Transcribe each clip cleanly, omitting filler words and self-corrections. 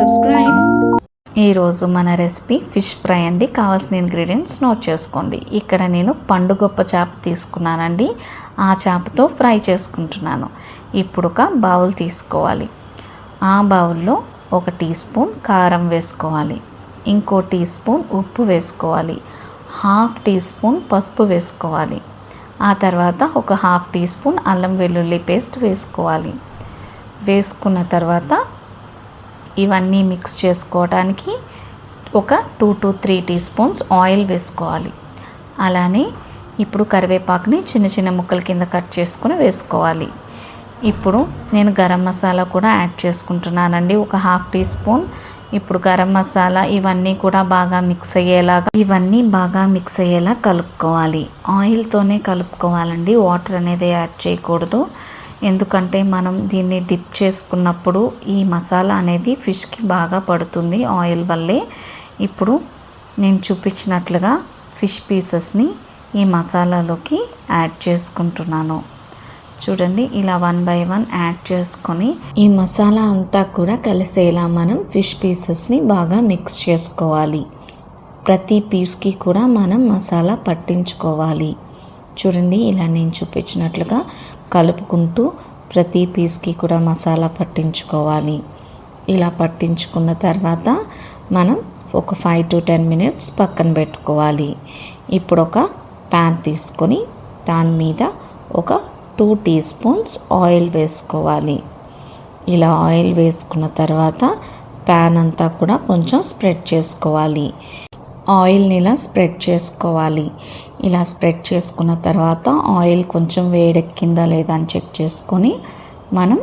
subscribe. ఈరోజు మన recipe fish fry అండి. కావాల్సిన ఇంగ్రీడియంట్స్ నోట్ చేసుకోండి. ఇక్కడ నేను పండుగొప్ప చేప తీసుకున్నానండి. ఆ చేపతో ఫ్రై చేసుకుంటున్నాను. ఇప్పుడు ఒక బౌల్ తీసుకోవాలి. ఆ బౌల్లో 1 టీ స్పూన్ కారం వేసుకోవాలి. ఇంకో టీ స్పూన్ ఉప్పు వేసుకోవాలి. 1/2 టీ స్పూన్ పసుపు వేసుకోవాలి. ఆ తర్వాత ఒక 1/2 టీ స్పూన్ అల్లం వెల్లుల్లి పేస్ట్ వేసుకోవాలి. వేసుకున్న తర్వాత ఇవన్నీ మిక్స్ చేసుకోవడానికి ఒక 2 to 3 టీ స్పూన్స్ ఆయిల్ వేసుకోవాలి. అలానే ఇప్పుడు కరివేపాకుని చిన్న చిన్న ముక్కల కింద కట్ చేసుకుని వేసుకోవాలి. ఇప్పుడు నేను గరం మసాలా కూడా యాడ్ చేసుకుంటున్నానండి, ఒక 1/2 టీ స్పూన్. ఇప్పుడు గరం మసాలా ఇవన్నీ కూడా బాగా మిక్స్ అయ్యేలా కలుపుకోవాలి. ఆయిల్తోనే కలుపుకోవాలండి, వాటర్ అనేది యాడ్ చేయకూడదు. ఎందుకంటే మనం దీన్ని డిప్ చేసుకున్నప్పుడు ఈ మసాలా అనేది ఫిష్కి బాగా పడుతుంది ఆయిల్ వల్లే. ఇప్పుడు నేను చూపించినట్లుగా ఫిష్ పీసెస్ని ఈ మసాలాలోకి యాడ్ చేసుకుంటున్నాను. చూడండి, ఇలా 1 by 1 యాడ్ చేసుకొని ఈ మసాలా అంతా కూడా కలిసేలా మనం ఫిష్ పీసెస్ని బాగా మిక్స్ చేసుకోవాలి. ప్రతి పీస్కి కూడా మనం మసాలా పట్టించుకోవాలి. చూడండి, ఇలా నేను చూపించినట్లుగా కలుపుకుంటూ ప్రతి పీస్కి కూడా మసాలా పట్టించుకోవాలి. ఇలా పట్టించుకున్న తర్వాత మనం ఒక 5 to 10 minutes పక్కన పెట్టుకోవాలి. ఇప్పుడు ఒక ప్యాన్ తీసుకొని దాని మీద ఒక 2 టీ స్పూన్స్ ఆయిల్ వేసుకోవాలి. ఇలా ఆయిల్ వేసుకున్న తర్వాత ప్యాన్ అంతా కూడా కొంచెం స్ప్రెడ్ చేసుకోవాలి. ఆయిల్ని ఇలా స్ప్రెడ్ చేసుకోవాలి. ఇలా స్ప్రెడ్ చేసుకున్న తర్వాత ఆయిల్ కొంచెం వేడెక్కిందా లేదా అని చెక్ చేసుకొని మనం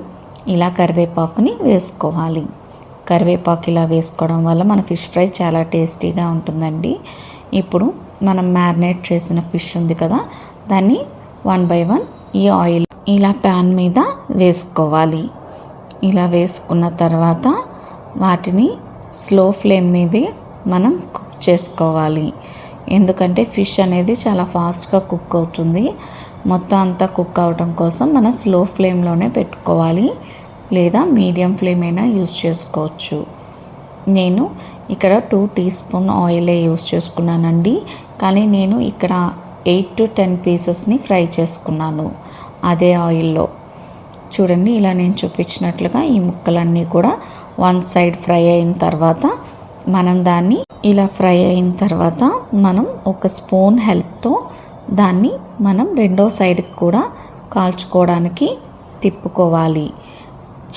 ఇలా కరివేపాకుని వేసుకోవాలి. కరివేపాకు ఇలా వేసుకోవడం వల్ల మన ఫిష్ ఫ్రై చాలా టేస్టీగా ఉంటుందండి. ఇప్పుడు మనం మ్యారినేట్ చేసిన ఫిష్ ఉంది కదా, దాన్ని 1 by 1 ఈ ఆయిల్ ఇలా ప్యాన్ మీద వేసుకోవాలి. ఇలా వేసుకున్న తర్వాత వాటిని స్లో ఫ్లేమ్ మీదే మనం కుక్ చేసుకోవాలి. ఎందుకంటే ఫిష్ అనేది చాలా ఫాస్ట్గా కుక్ అవుతుంది. మొత్తం అంతా కుక్ అవడం కోసం మనం స్లో ఫ్లేమ్లోనే పెట్టుకోవాలి, లేదా మీడియం ఫ్లేమ్ అయినా యూస్ చేసుకోవచ్చు. నేను ఇక్కడ 2 టీ స్పూన్ ఆయిలే యూస్ చేసుకున్నానండి, కానీ నేను ఇక్కడ 8 to 10 పీసెస్ని ఫ్రై చేసుకున్నాను అదే ఆయిల్లో. చూడండి, ఇలా నేను చూపించినట్లుగా ఈ ముక్కలన్నీ కూడా 1 సైడ్ ఫ్రై అయిన తర్వాత మనం ఒక స్పూన్ హెల్ప్తో దాన్ని మనం రెండో సైడ్కి కూడా కాల్చుకోవడానికి తిప్పుకోవాలి.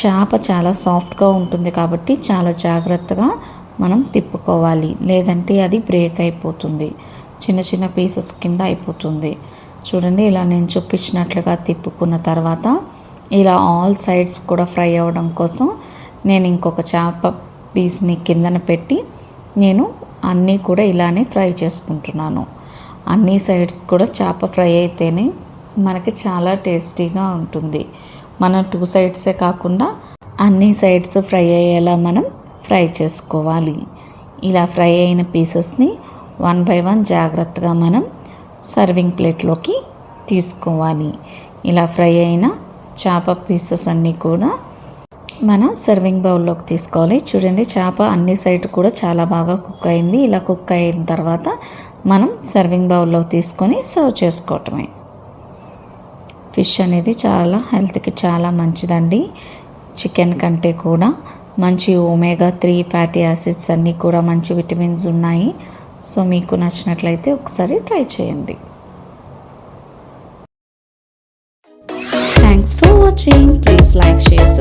చేప చాలా సాఫ్ట్గా ఉంటుంది కాబట్టి చాలా జాగ్రత్తగా మనం తిప్పుకోవాలి, లేదంటే అది బ్రేక్ అయిపోతుంది, చిన్న చిన్న పీసెస్ కింద అయిపోతుంది. చూడండి, ఇలా నేను చూపించినట్లుగా తిప్పుకున్న తర్వాత ఇలా ఆల్ సైడ్స్ కూడా ఫ్రై అవ్వడం కోసం నేను ఇంకొక చేప పీస్ని కిందన పెట్టి నేను అన్నీ కూడా ఇలానే ఫ్రై చేసుకుంటున్నాను. అన్ని సైడ్స్ కూడా చేప ఫ్రై అయితేనే మనకి చాలా టేస్టీగా ఉంటుంది. మనం 2 సైడ్సే కాకుండా అన్ని సైడ్స్ ఫ్రై అయ్యేలా మనం ఫ్రై చేసుకోవాలి. ఇలా ఫ్రై అయిన పీసెస్ని 1 by 1 జాగ్రత్తగా మనం సర్వింగ్ ప్లేట్లోకి తీసుకోవాలి. ఇలా ఫ్రై అయిన చేప పీసెస్ అన్నీ కూడా మనం సర్వింగ్ బౌల్లోకి తీసుకోవాలి. చూడండి, చేప అన్ని సైడ్ కూడా చాలా బాగా కుక్ అయింది. ఇలా కుక్ అయిన తర్వాత మనం సర్వింగ్ బౌల్లోకి తీసుకొని సర్వ్ చేసుకోవటమే. ఫిష్ అనేది చాలా హెల్త్కి చాలా మంచిదండి. చికెన్ కంటే కూడా మంచి omega 3 ఫ్యాటీ యాసిడ్స్ అన్నీ కూడా మంచి విటమిన్స్ ఉన్నాయి. సో మీకు నచ్చినట్లయితే ఒకసారి ట్రై చేయండి. Thanks for watching. Please like, share,